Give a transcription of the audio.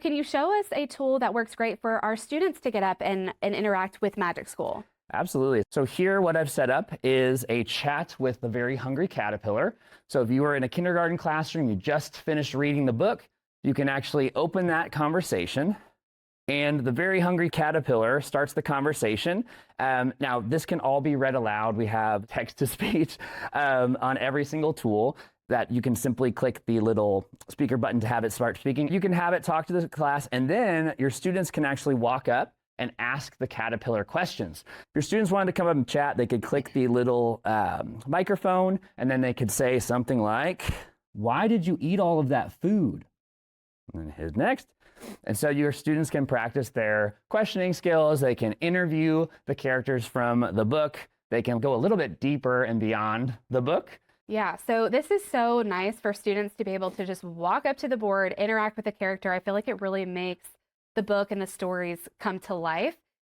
Can you show us a tool that works great for our students to get up and interact with Magic School? Absolutely. So here what I've set up is a chat with the Very Hungry Caterpillar. So if you were in a kindergarten classroom, you just finished reading the book, you can actually open that conversation. And the Very Hungry Caterpillar starts the conversation. Now, this can all be read aloud. We have text-to-speech on every single tool that you can simply click the little speaker button to have it start speaking. You can have it talk to the class, and then your students can actually walk up and ask the caterpillar questions. If your students wanted to come up and chat, they could click the little microphone, and then they could say something like, "Why did you eat all of that food?" And then hit next. And so your students can practice their questioning skills. They can interview the characters from the book. They can go a little bit deeper and beyond the book. Yeah, so this is so nice for students to be able to just walk up to the board, interact with the character. I feel like it really makes the book and the stories come to life.